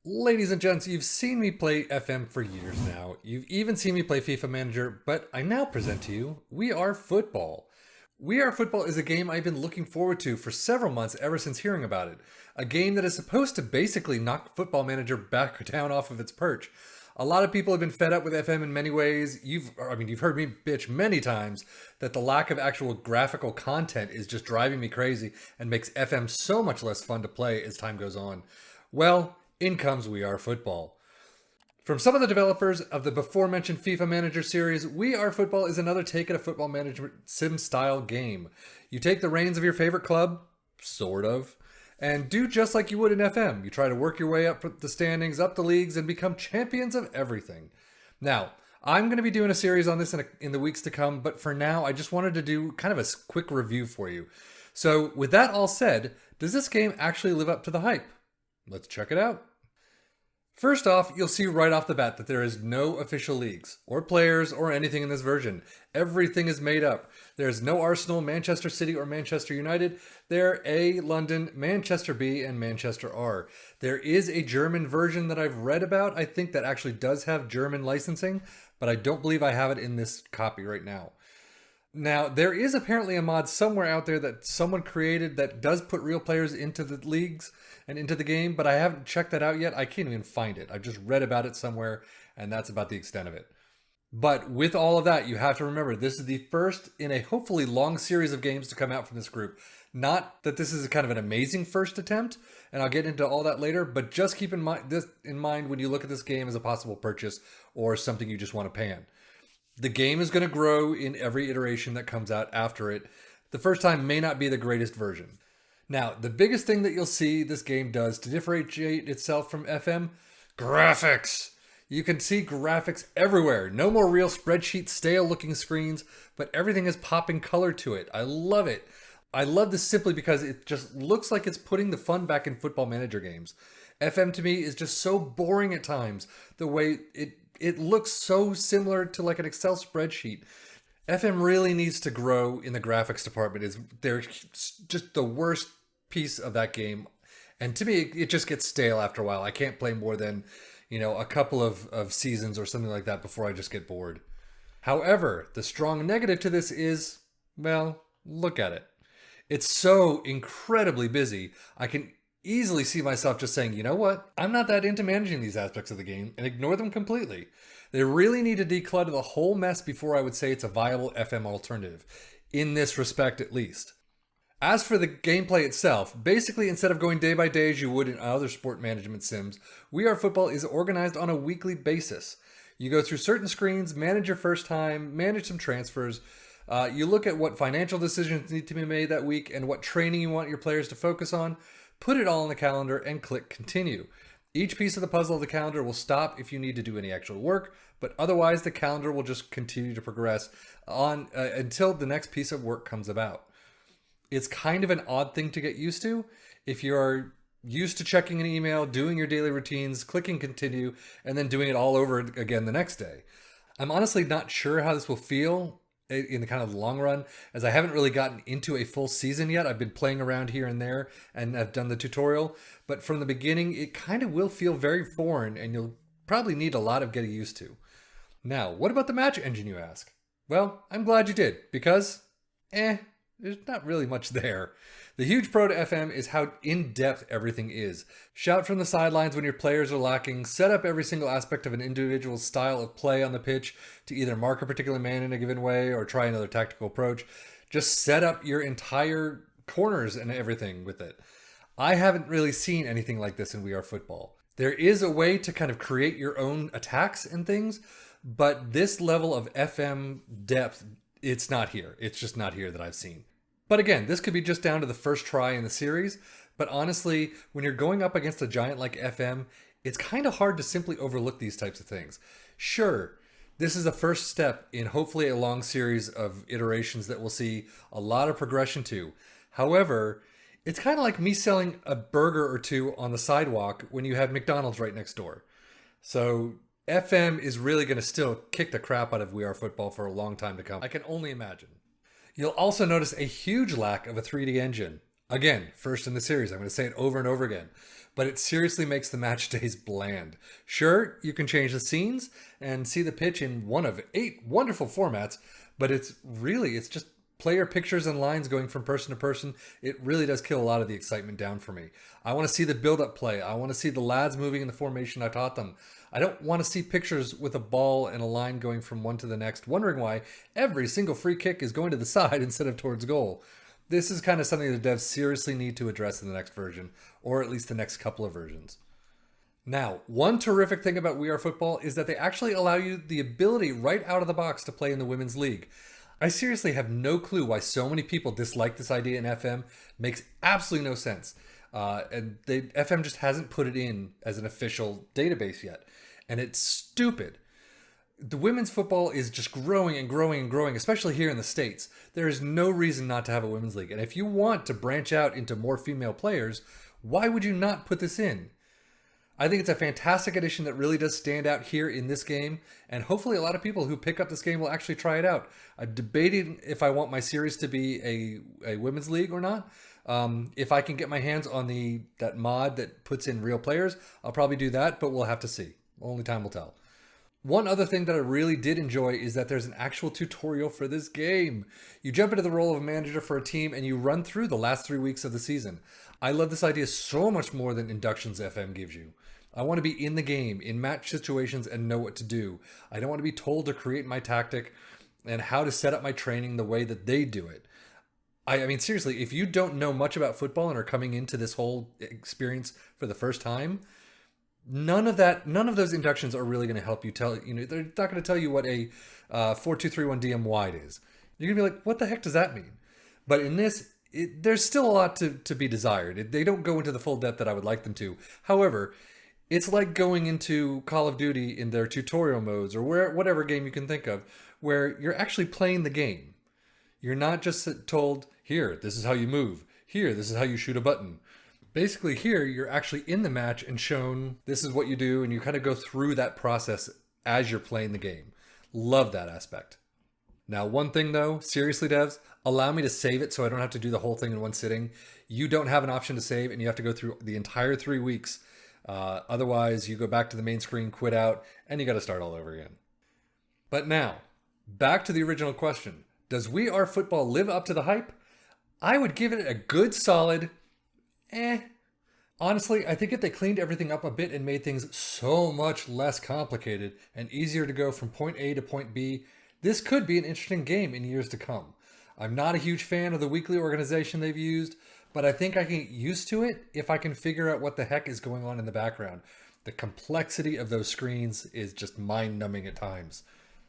Ladies and gents, you've seen me play FM for years now. You've even seen me play FIFA Manager, but I now present to you We Are Football. We Are Football is a game I've been looking forward to for several months ever since hearing about it. A game that is supposed to basically knock Football Manager back down off of its perch. A lot of people have been fed up with FM in many ways. You've heard me bitch many times that the lack of actual graphical content is just driving me crazy and makes FM so much less fun to play as time goes on. Well, in comes We Are Football. From some of the developers of the before-mentioned FIFA Manager series, We Are Football is another take at a football management sim-style game. You take the reins of your favorite club, sort of, and do just like you would in FM. You try to work your way up the standings, up the leagues, and become champions of everything. Now, I'm going to be doing a series on this in the weeks to come, but for now, I just wanted to do kind of a quick review for you. So, with that all said, does this game actually live up to the hype? Let's check it out. First off, you'll see right off the bat that there is no official leagues, or players, or anything in this version. Everything is made up. There's no Arsenal, Manchester City, or Manchester United. They're A, London, Manchester B, and Manchester R. There is a German version that I've read about, I think that actually does have German licensing, but I don't believe I have it in this copy right now. Now, there is apparently a mod somewhere out there that someone created that does put real players into the leagues and into the game, but I haven't checked that out yet. I can't even find it. I've just read about it somewhere, and that's about the extent of it. But with all of that, you have to remember, this is the first in a hopefully long series of games to come out from this group. Not that this is kind of an amazing first attempt, and I'll get into all that later, but just keep this in mind when you look at this game as a possible purchase or something you just want to pan. The game is going to grow in every iteration that comes out after it. The first time may not be the greatest version. Now, the biggest thing that you'll see this game does to differentiate itself from FM, graphics. You can see graphics everywhere. No more real spreadsheet stale looking screens, but everything is popping color to it. I love it. I love this simply because it just looks like it's putting the fun back in football manager games. FM to me is just so boring at times. The way it looks so similar to like an Excel spreadsheet. FM really needs to grow in the graphics department. They're just the worst piece of that game. And to me, it just gets stale after a while. I can't play more than, a couple of seasons or something like that before I just get bored. However, the strong negative to this is, well, look at it. It's so incredibly busy. I can easily see myself just saying, you know what? I'm not that into managing these aspects of the game and ignore them completely. They really need to declutter the whole mess before I would say it's a viable FM alternative, in this respect at least. As for the gameplay itself, basically instead of going day by day as you would in other sport management sims, We Are Football is organized on a weekly basis. You go through certain screens, manage your first time, manage some transfers. You look at what financial decisions need to be made that week and what training you want your players to focus on. Put it all in the calendar and click continue. Each piece of the puzzle of the calendar will stop if you need to do any actual work, but otherwise the calendar will just continue to progress on until the next piece of work comes about. It's kind of an odd thing to get used to. If you're used to checking an email, doing your daily routines, clicking continue, and then doing it all over again the next day. I'm honestly not sure how this will feel in the kind of long run, as I haven't really gotten into a full season yet. I've been playing around here and there and I've done the tutorial, but from the beginning it kind of will feel very foreign and you'll probably need a lot of getting used to. Now, what about the match engine, you ask? Well, I'm glad you did, because there's not really much there. The huge pro to FM is how in-depth everything is. Shout from the sidelines when your players are lacking, set up every single aspect of an individual's style of play on the pitch to either mark a particular man in a given way or try another tactical approach. Just set up your entire corners and everything with it. I haven't really seen anything like this in We Are Football. There is a way to kind of create your own attacks and things, but this level of FM depth, it's not here. It's just not here that I've seen. But again, this could be just down to the first try in the series, but honestly, when you're going up against a giant like FM, it's kind of hard to simply overlook these types of things. Sure, this is a first step in hopefully a long series of iterations that we'll see a lot of progression to. However, it's kind of like me selling a burger or two on the sidewalk when you have McDonald's right next door. So FM is really going to still kick the crap out of We Are Football for a long time to come. I can only imagine. You'll also notice a huge lack of a 3D engine. Again, first in the series, I'm going to say it over and over again. but it seriously makes the match days bland. Sure, you can change the scenes and see the pitch in one of 8 wonderful formats, but it's just player pictures and lines going from person to person. It really does kill a lot of the excitement down for me. I want to see the build-up play. I want to see the lads moving in the formation I taught them. I don't want to see pictures with a ball and a line going from one to the next, wondering why every single free kick is going to the side instead of towards goal. This is kind of something the devs seriously need to address in the next version, or at least the next couple of versions. Now, one terrific thing about We Are Football is that they actually allow you the ability right out of the box to play in the Women's League. I seriously have no clue why so many people dislike this idea in FM. Makes absolutely no sense. FM just hasn't put it in as an official database yet. And it's stupid. The women's football is just growing and growing and growing, especially here in the States. There is no reason not to have a women's league. And if you want to branch out into more female players, why would you not put this in? I think it's a fantastic addition that really does stand out here in this game, and hopefully a lot of people who pick up this game will actually try it out. I'm debating if I want my series to be a women's league or not. If I can get my hands on that mod that puts in real players, I'll probably do that, but we'll have to see. Only time will tell. One other thing that I really did enjoy is that there's an actual tutorial for this game. You jump into the role of a manager for a team and you run through the last 3 weeks of the season. I love this idea so much more than Inductions FM gives you. I want to be in the game, in match situations, and know what to do. I don't want to be told to create my tactic and how to set up my training the way that they do it. I mean, seriously, if you don't know much about football and are coming into this whole experience for the first time, none of those inductions are really going to help you they're not going to tell you what a 4231 DM wide is. You're going to be like, what the heck does that mean? But in this, there's still a lot to be desired. They don't go into the full depth that I would like them to. However, it's like going into Call of Duty in their tutorial modes or whatever game you can think of, where you're actually playing the game. You're not just told, here, this is how you move. Here, this is how you shoot a button. Basically here, you're actually in the match and shown this is what you do, and you kind of go through that process as you're playing the game. Love that aspect. Now, one thing though, seriously devs, allow me to save it so I don't have to do the whole thing in one sitting. You don't have an option to save, and you have to go through the entire 3 weeks. Otherwise, you go back to the main screen, quit out, and you got to start all over again. But now, back to the original question. Does We Are Football live up to the hype? I would give it a good solid Honestly, I think if they cleaned everything up a bit and made things so much less complicated and easier to go from point A to point B, this could be an interesting game in years to come. I'm not a huge fan of the weekly organization they've used, but I think I can get used to it if I can figure out what the heck is going on in the background. The complexity of those screens is just mind-numbing at times.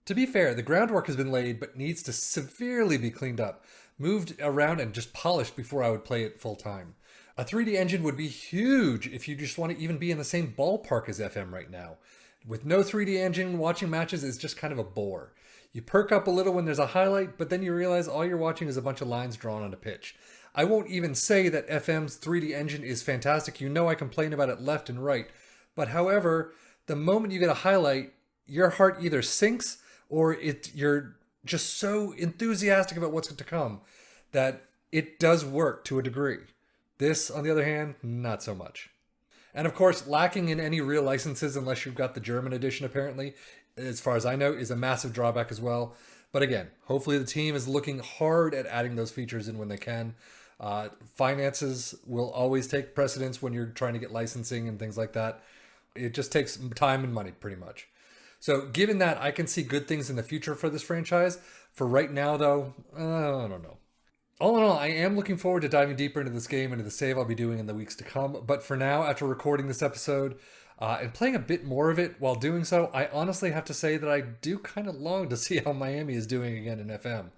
To be fair, the groundwork has been laid but needs to severely be cleaned up, moved around and just polished before I would play it full time. A 3D engine would be huge if you just want to even be in the same ballpark as FM right now. With no 3D engine, watching matches is just kind of a bore. You perk up a little when there's a highlight, but then you realize all you're watching is a bunch of lines drawn on a pitch. I won't even say that FM's 3D engine is fantastic. You know I complain about it left and right. But however, the moment you get a highlight, your heart either sinks or you're just so enthusiastic about what's to come that it does work to a degree. This, on the other hand, not so much. And of course, lacking in any real licenses unless you've got the German edition, apparently, as far as I know, is a massive drawback as well. But again, hopefully the team is looking hard at adding those features in when they can. Finances will always take precedence when you're trying to get licensing and things like that. It just takes time and money, pretty much. So given that, I can see good things in the future for this franchise. For right now, though, I don't know. All in all, I am looking forward to diving deeper into this game and into the save I'll be doing in the weeks to come. But for now, after recording this episode and playing a bit more of it while doing so, I honestly have to say that I do kind of long to see how Miami is doing again in FM.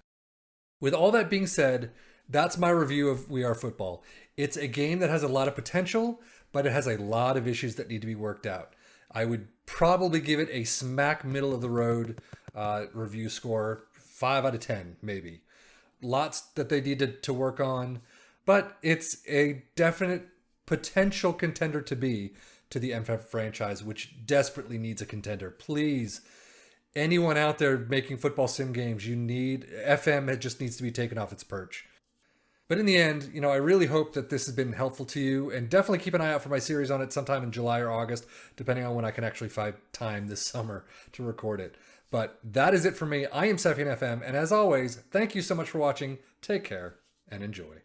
With all that being said, that's my review of We Are Football. It's a game that has a lot of potential, but it has a lot of issues that need to be worked out. I would probably give it a smack middle of the road review score, 5 out of 10, maybe. Lots that they needed to work on, but it's a definite potential contender to be to the MFF franchise, which desperately needs a contender. Please, anyone out there making football sim games, you need FM. It just needs to be taken off its perch. But in the end, I really hope that this has been helpful to you, and definitely keep an eye out for my series on it sometime in July or August, depending on when I can actually find time this summer to record it. But that is it for me. I am Sefian FM, and as always, thank you so much for watching. Take care and enjoy.